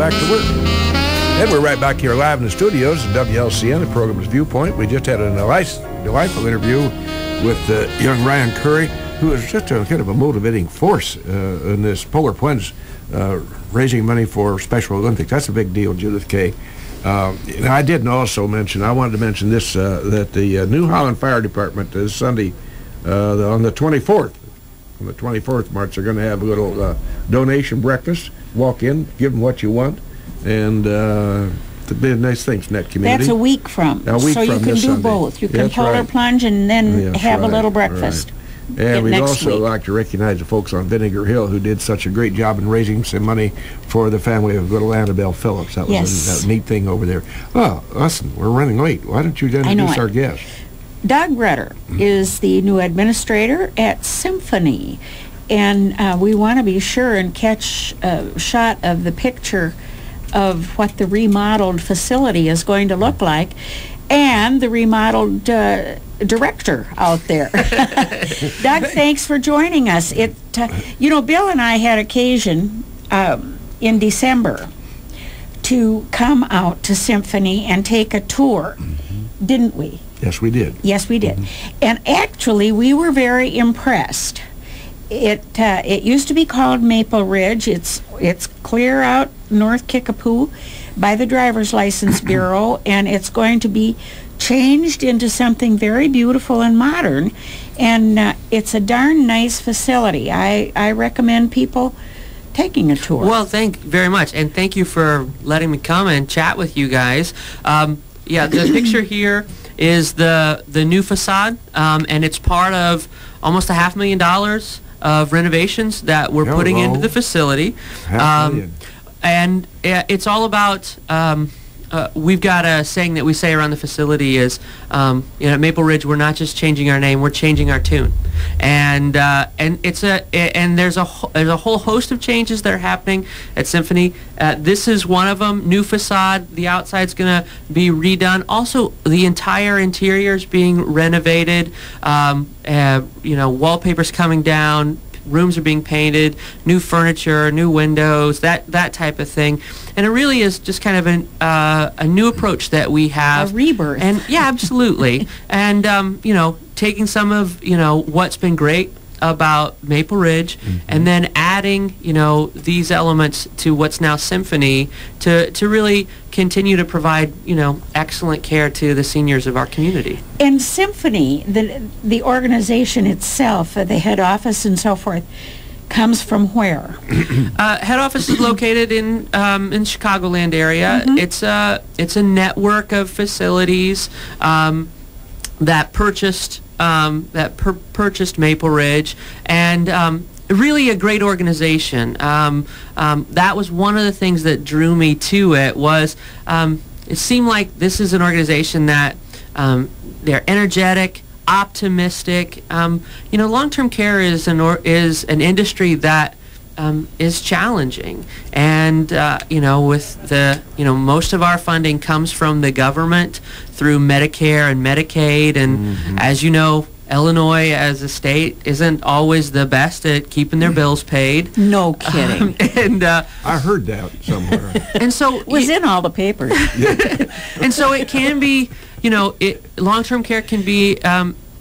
back to work. And we're right back here live in the studios at WLCN. The program is Viewpoint. We just had a delightful interview with young Ryan Curry, who is just a kind of a motivating force in this Polar Plunge, raising money for Special Olympics. That's a big deal, Judith Kay. And I didn't also mention, I wanted to mention this, that the New Holland Fire Department is Sunday on the 24th. On the 24th of March, they're going to have a little donation breakfast. Walk in, give them what you want, and it'll be nice things in that community. That's a week from. A week so from you can do Sunday. both. You can That's polar right. plunge and then have a little Right. breakfast. And we'd next also week. like to recognize the folks on Vinegar Hill who did such a great job in raising some money for the family of little Annabelle Phillips. That was a neat thing over there. Well, listen, we're running late. Why don't you introduce our guest? Doug Rutter is the new administrator at Symphony. And we want to be sure and catch a shot of the picture of what the remodeled facility is going to look like, and the remodeled director out there. Doug, thanks for joining us. You know, Bill and I had occasion in December to come out to Symphony and take a tour, didn't we? Yes, we did. Yes, we did. And actually, we were very impressed. It used to be called Maple Ridge. It's clear out North Kickapoo by the Driver's License Bureau, and it's going to be changed into something very beautiful and modern. And it's a darn nice facility. I recommend people taking a tour. Well, thank you very much, and thank you for letting me come and chat with you guys. Yeah, the picture here is the new facade, and it's part of almost $500,000 of renovations that we're putting into the facility. And it's all about, we've got a saying that we say around the facility is, you know, at Maple Ridge, we're not just changing our name, we're changing our tune. And there's a whole host of changes that are happening at Symphony. This is one of them. New facade. The outside's going to be redone. Also, the entire interior is being renovated. You know, wallpaper's coming down. Rooms are being painted, new furniture, new windows, that type of thing, and it really is just kind of a new approach that we have. A rebirth. And yeah, absolutely. And you know, taking some of what's been great about Maple Ridge, and then adding these elements to what's now Symphony to really continue to provide excellent care to the seniors of our community. And Symphony, the organization itself, the head office and so forth, comes from where? Head office is located in Chicagoland area. It's a network of facilities that purchased Maple Ridge, and really a great organization. That was one of the things that drew me to it. Was it seemed like this is an organization that they're energetic, optimistic. Long-term care is an industry that is challenging, and with the most of our funding comes from the government through Medicare and Medicaid, and as you know, Illinois as a state isn't always the best at keeping their bills paid. No kidding. And I heard that somewhere. And so it was in all the papers. And so it can be, long-term care can be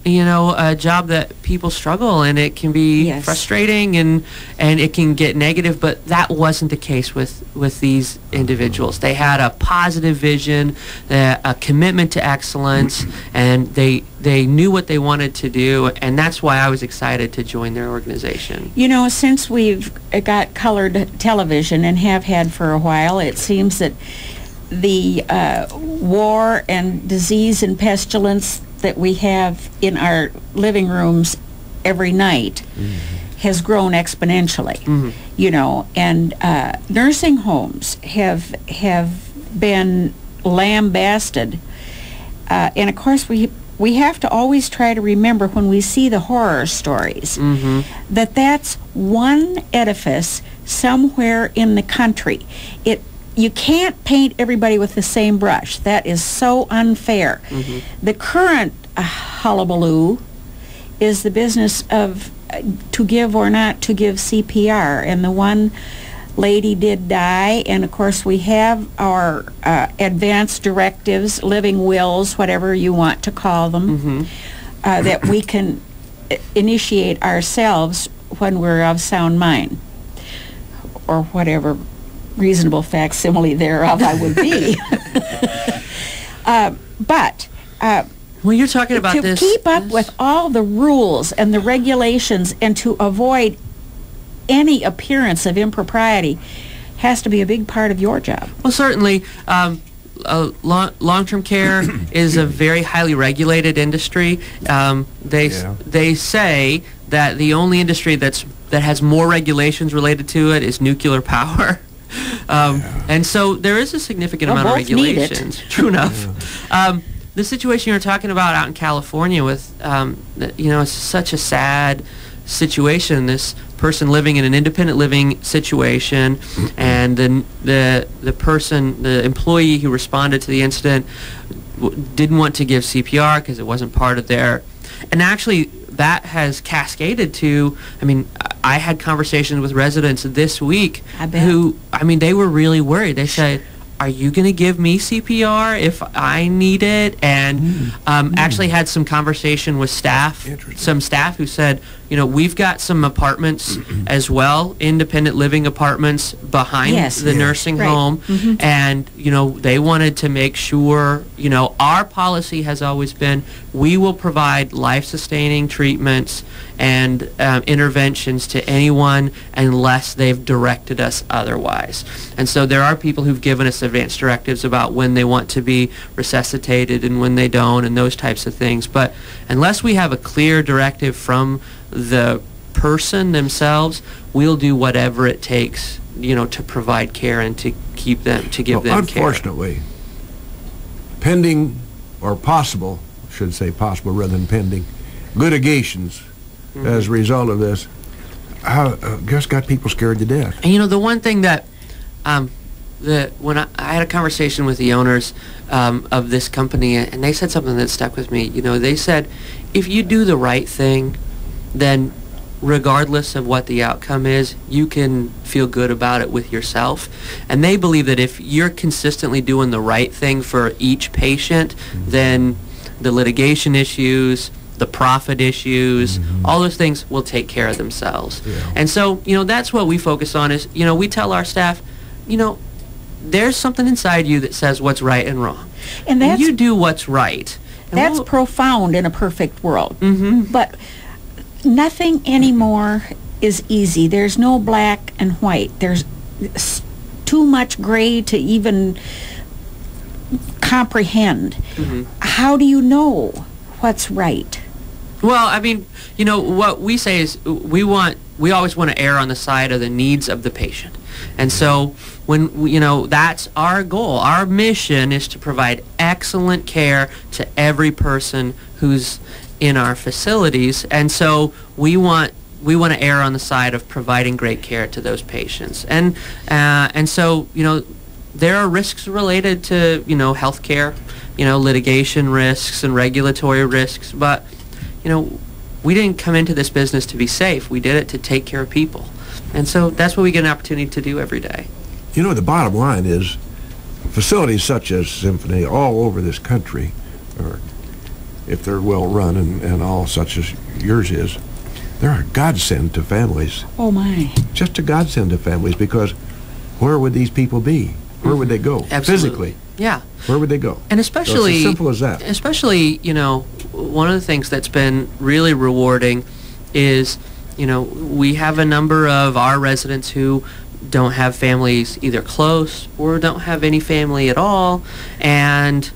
a job that people struggle, and it can be frustrating, and it can get negative, but that wasn't the case with these individuals. They had a positive vision, a commitment to excellence, and they knew what they wanted to do, and that's why I was excited to join their organization. Since we've got colored television and have had for a while, it seems that the war and disease and pestilence that we have in our living rooms every night has grown exponentially. And nursing homes have been lambasted, and of course we have to always try to remember when we see the horror stories that that's one edifice somewhere in the country. You can't paint everybody with the same brush. That is so unfair. The current hullabaloo is the business of to give or not to give CPR, and the one lady did die, and of course we have our advance directives, living wills, whatever you want to call them, that we can initiate ourselves when we're of sound mind, or whatever reasonable facsimile thereof I would be. But well, you're talking about to this. keep up with all the rules and the regulations and to avoid any appearance of impropriety has to be a big part of your job. Well, certainly. Long-term care is a very highly regulated industry. They say that the only industry that has more regulations related to it is nuclear power. And so there is a significant amount of regulations. True enough. The situation you're talking about out in California with, it's such a sad situation. This person living in an independent living situation, and the employee who responded to the incident didn't want to give CPR because it wasn't part of their, and actually that has cascaded to, I had conversations with residents this week who, they were really worried. They said, are you going to give me CPR if I need it? And actually had some conversation with staff, some staff who said, we've got some apartments as well, independent living apartments behind the nursing home. And, they wanted to make sure, our policy has always been, we will provide life-sustaining treatments and interventions to anyone unless they've directed us otherwise. And so there are people who've given us advance directives about when they want to be resuscitated and when they don't, and those types of things. But unless we have a clear directive from the person themselves, we'll do whatever it takes, to provide care and to keep them, to give them care. Unfortunately, pending, or possible, I should say possible rather than pending, litigations as a result of this, just got people scared to death. And the one thing that, when I had a conversation with the owners of this company, and they said something that stuck with me. They said, if you do the right thing, then regardless of what the outcome is, you can feel good about it with yourself. And they believe that if you're consistently doing the right thing for each patient, then the litigation issues, the profit issues, all those things will take care of themselves. And so, that's what we focus on is, we tell our staff, there's something inside you that says what's right and wrong. And you do what's right. And that's profound in a perfect world. But nothing anymore is easy. There's no black and white. There's too much gray to even comprehend. How do you know what's right? Well, what we say is we always want to err on the side of the needs of the patient. And so when, that's our goal. Our mission is to provide excellent care to every person who's in our facilities. And so we want to err on the side of providing great care to those patients. And so, there are risks related to, health care, litigation risks and regulatory risks, but we didn't come into this business to be safe. We did it to take care of people. And so that's what we get an opportunity to do every day. The bottom line is facilities such as Symphony all over this country, or if they're well run and all such as yours is, they're a godsend to families. Oh my. Just a godsend to families, because where would these people be? Where would they go? Absolutely. Physically? Yeah. Where would they go? And especially, so it's as simple as that. Especially, one of the things that's been really rewarding is, we have a number of our residents who don't have families either close or don't have any family at all, and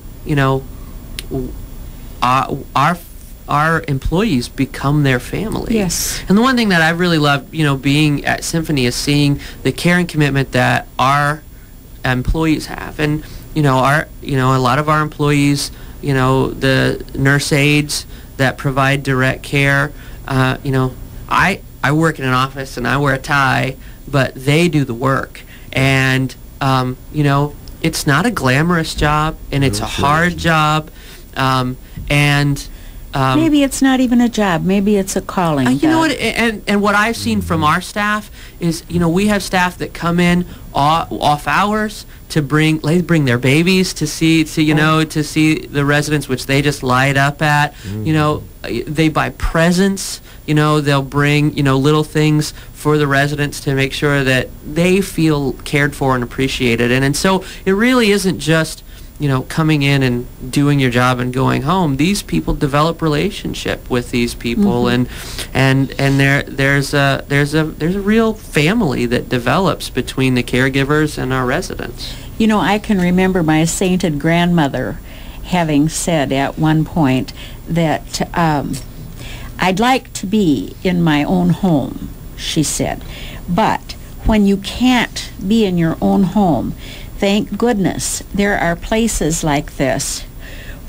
our employees become their family. Yes. And the one thing that I've really loved, being at Symphony, is seeing the care and commitment that our employees have. And a lot of our employees, the nurse aides that provide direct care, I work in an office and I wear a tie, but they do the work. And it's not a glamorous job, and it's a hard job, and maybe it's not even a job. Maybe it's a calling. You know what? And what I've seen from our staff is, we have staff that come in off hours to bring their babies to see the residents, which they just light up at. They buy presents. They'll bring little things for the residents to make sure that they feel cared for and appreciated. And so it really isn't just coming in and doing your job and going home. These people develop relationship with these people, and there's a real family that develops between the caregivers and our residents. I can remember my sainted grandmother having said at one point that I'd like to be in my own home, she said, but when you can't be in your own home, thank goodness there are places like this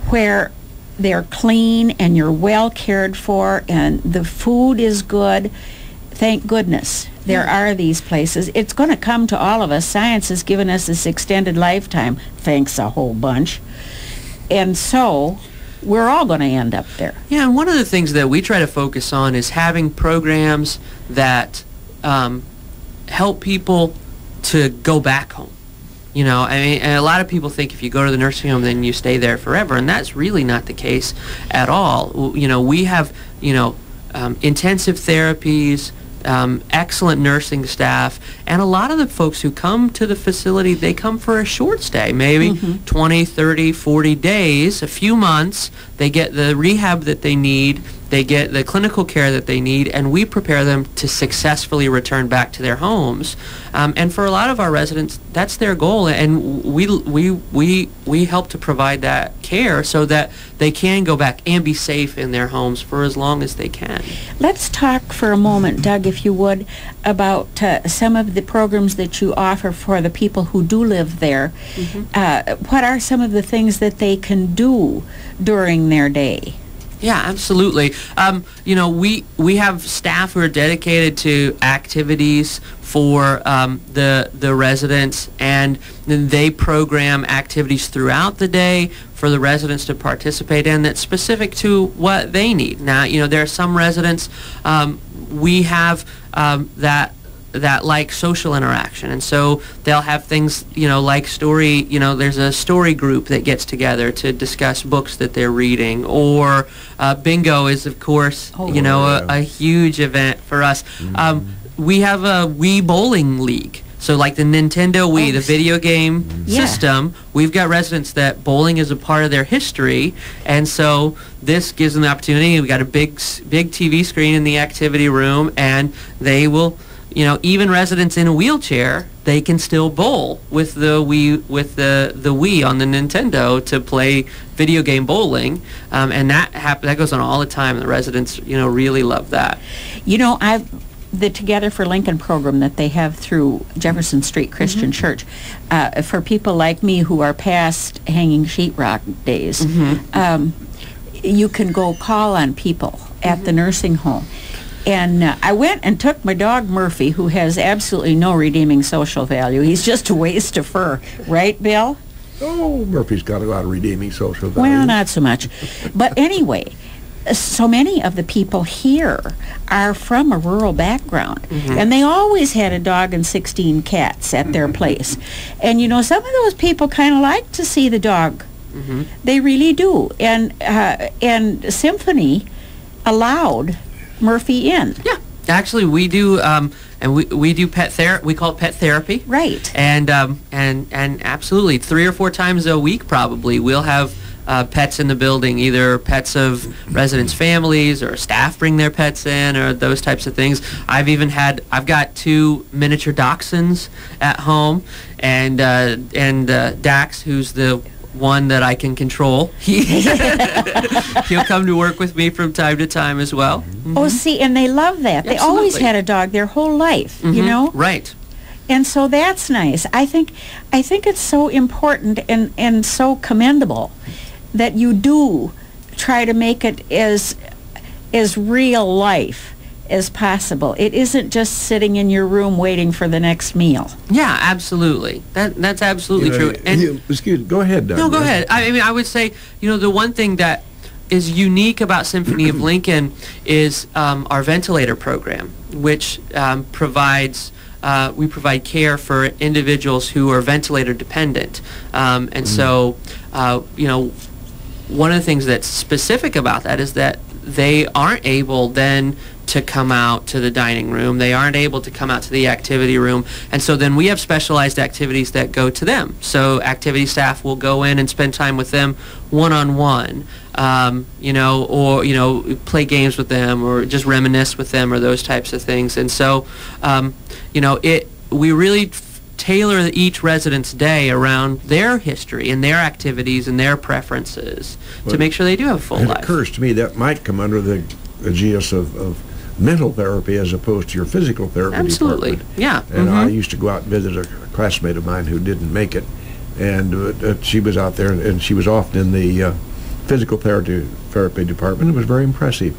where they're clean and you're well cared for and the food is good. Thank goodness there are these places. It's going to come to all of us. Science has given us this extended lifetime, thanks a whole bunch. And so we're all going to end up there. Yeah, and one of the things that we try to focus on is having programs that help people to go back home. And a lot of people think if you go to the nursing home, then you stay there forever, and that's really not the case at all. We have, intensive therapies, excellent nursing staff, and a lot of the folks who come to the facility, they come for a short stay, maybe 20, 30, 40 days, a few months. They get the rehab that they need, they get the clinical care that they need, and we prepare them to successfully return back to their homes. And for a lot of our residents, that's their goal, and we help to provide that care so that they can go back and be safe in their homes for as long as they can. Let's talk for a moment, Doug, if you would, about some of the programs that you offer for the people who do live there. What are some of the things that they can do during their day? Yeah, absolutely. We have staff who are dedicated to activities for the residents, and they program activities throughout the day for the residents to participate in that's specific to what they need. Now, there are some residents we have that like social interaction, and so they'll have things like story, there's a story group that gets together to discuss books that they're reading, or bingo is of course a huge event for us. We have a Wii bowling league. So like the Nintendo Wii, the video game system, we've got residents that bowling is a part of their history, and so this gives them the opportunity. We've got a big TV screen in the activity room, and they will, even residents in a wheelchair, they can still bowl with the Wii on the Nintendo to play video game bowling, and that goes on all the time. The residents, really love that. The Together for Lincoln program that they have through Jefferson Street Christian Church, for people like me who are past hanging sheetrock days, you can go call on people at the nursing home. And I went and took my dog Murphy, who has absolutely no redeeming social value. He's just a waste of fur. Right, Bill? Oh, Murphy's got a lot of redeeming social value. Well, not so much. But anyway, so many of the people here are from a rural background, and they always had a dog and 16 cats at their place. And some of those people kind of like to see the dog. They really do. And Symphony allowed Murphy in. Yeah, actually we do, and we do pet therapy. We call it pet therapy. Right. And absolutely 3 or 4 times a week probably we'll have pets in the building, either pets of residents' families or staff bring their pets in, or those types of things. I've got 2 miniature dachshunds at home, and Dax, who's the one that I can control, he'll come to work with me from time to time as well. Oh, see, and they love that. They always had a dog their whole life, Right. And so that's nice. I think it's so important and so commendable that you do try to make it as real life as possible. It isn't just sitting in your room waiting for the next meal. Yeah, absolutely. That's absolutely true. And excuse me, go ahead, Doug. No, go ahead. I would say, the one thing that is unique about Symphony of Lincoln is our ventilator program, which provides we provide care for individuals who are ventilator dependent, and so you know, one of the things that's specific about that is that they aren't able then to come out to the dining room. They aren't able to come out to the activity room. And so then we have specialized activities that go to them. So activity staff will go in and spend time with them one-on-one, you know, or, you know, play games with them or just reminisce with them or those types of things. And so, you know, we really tailor each resident's day around their history and their activities and their preferences to make sure they do have a full life. It occurs to me that might come under the aegis of mental therapy as opposed to your physical therapy Absolutely. department. Yeah. And I used to go out and visit a classmate of mine who didn't make it, and she was out there, and she was often in the physical therapy department. It was very impressive.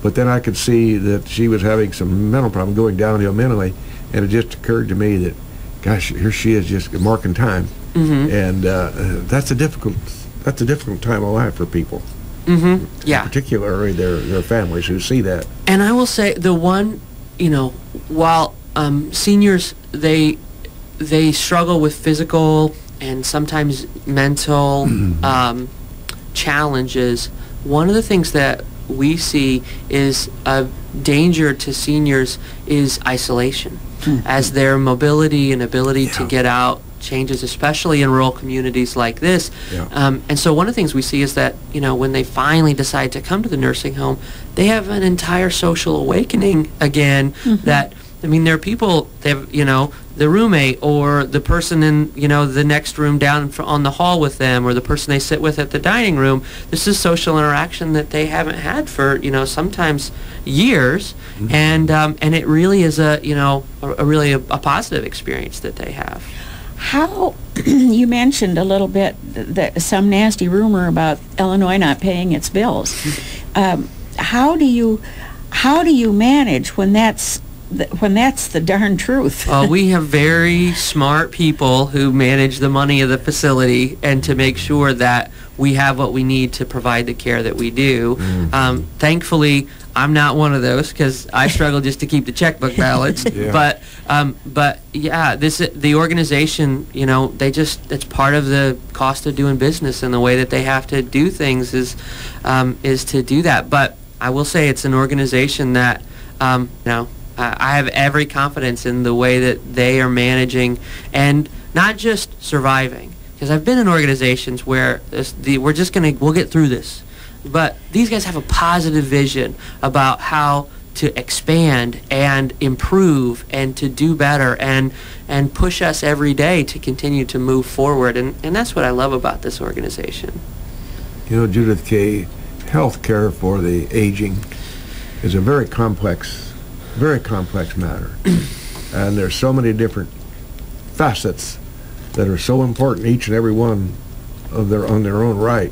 But then I could see that she was having some mental problem, going downhill mentally, and it just occurred to me that, gosh, here she is just marking time, and that's a difficult time of life for people. Yeah. Particularly their families who see that. And I will say the one, you know, while seniors they struggle with physical and sometimes mental challenges, one of the things that we see is a danger to seniors is isolation, as their mobility and ability to get out changes, especially in rural communities like this. And so one of the things we see is that, you know, when they finally decide to come to the nursing home, they have an entire social awakening again. That, I mean, there are people, they have, you know, the roommate or the person in, you know, the next room down on the hall with them, or the person they sit with at the dining room. This is social interaction that they haven't had for, you know, sometimes years, and it really is a, you know, a positive experience that they have. How, you mentioned a little bit that some nasty rumor about Illinois not paying its bills. How do you manage when that's the darn truth? We have very smart people who manage the money of the facility and to make sure that we have what we need to provide the care that we do. Thankfully, I'm not one of those, because I struggle just to keep the checkbook balanced. But yeah, the organization, you know, it's part of the cost of doing business, and the way that they have to do things is to do that. But I will say it's an organization that, you know, I have every confidence in the way that they are managing, and not just surviving. Because I've been in organizations where we'll get through this. But these guys have a positive vision about how to expand and improve and to do better and push us every day to continue to move forward. And that's what I love about this organization. You know, Judith K., health care for the aging is a very complex matter. And there's so many different facets that are so important, each and every one on their own right.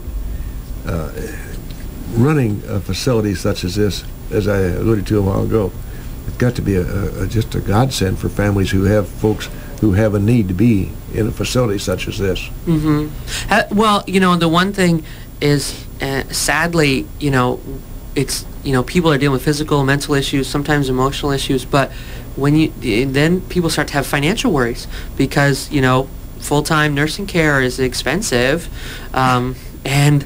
Running a facility such as this, as I alluded to a while ago, it's got to be just a godsend for families who have folks who have a need to be in a facility such as this. Well, you know, the one thing is, sadly, you know, it's, you know, people are dealing with physical and mental issues, sometimes emotional issues, but then people start to have financial worries, because, you know, full-time nursing care is expensive, and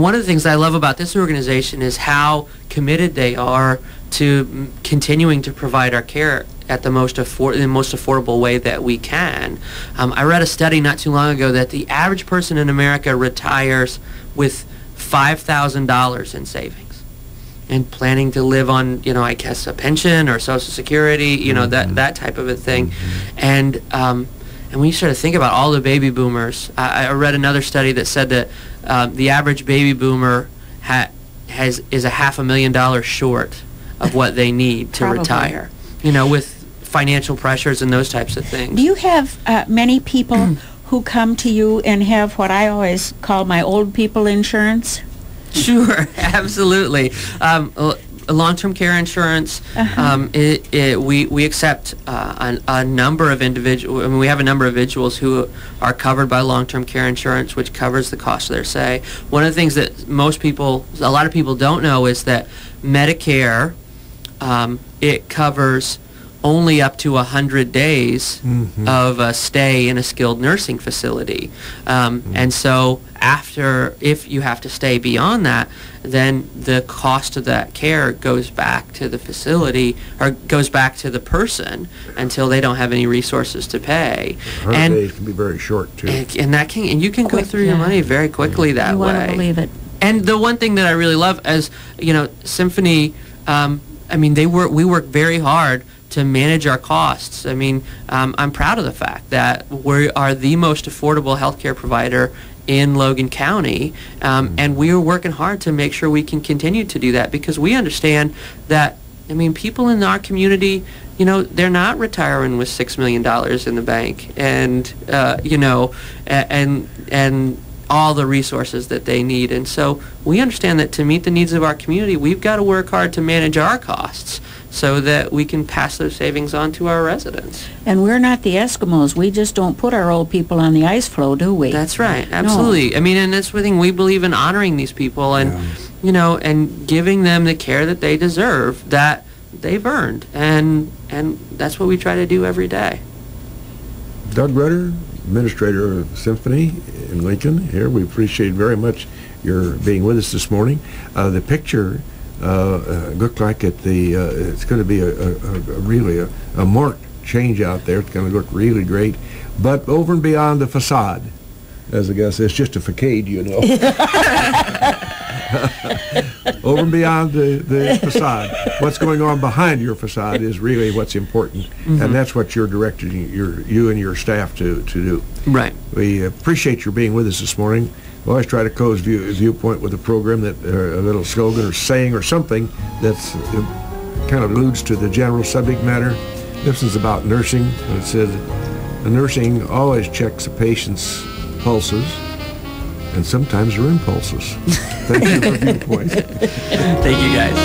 one of the things I love about this organization is how committed they are to continuing to provide our care at the most affordable way that we can. I read a study not too long ago that the average person in America retires with $5,000 in savings, and planning to live on, you know, I guess a pension or Social Security, you know, that type of a thing. And when you sort of think about all the baby boomers, I read another study that said that the average baby boomer is $500,000 short of what they need to retire, you know, with financial pressures and those types of things. Do you have many people who come to you and have what I always call my old people insurance? Sure, absolutely. long-term care insurance, we accept a number of individuals. I mean, we have a number of individuals who are covered by long-term care insurance, which covers the cost of their stay. One of the things that a lot of people don't know is that Medicare, it covers only up to 100 days of a stay in a skilled nursing facility. And so if you have to stay beyond that, then the cost of that care goes back to the facility, or goes back to the person until they don't have any resources to pay. 100 days can be very short, too. And you can go through your money very quickly that way. You want to believe it. And the one thing that I really love is, Symphony, I mean, we work very hard to manage our costs. I mean, I'm proud of the fact that we are the most affordable healthcare provider in Logan County, and we are working hard to make sure we can continue to do that, because we understand that, I mean, people in our community, they're not retiring with $6 million in the bank, and and all the resources that they need. And so we understand that to meet the needs of our community, we've got to work hard to manage our costs so that we can pass those savings on to our residents. And we're not the Eskimos. We just don't put our old people on the ice floe, do we? That's right. Absolutely. No. I mean, and that's the thing. We believe in honoring these people and, and giving them the care that they deserve, that they've earned. And that's what we try to do every day. Doug Rutter, Administrator of Symphony in Lincoln, here. We appreciate very much your being with us this morning. The picture looked like it's going to be really a marked change out there. It's going to look really great. But over and beyond the facade, as the guy says, it's just a facade, Over and beyond the facade, what's going on behind your facade is really what's important, and that's what you're directing you and your staff to do. Right. We appreciate your being with us this morning. We always try to close Viewpoint with a program that, a little slogan or saying or something that's kind of alludes to the general subject matter. This is about nursing, and it says, nursing always checks a patient's pulses, and sometimes their impulses. Thank you for Viewpoint. Thank you, guys.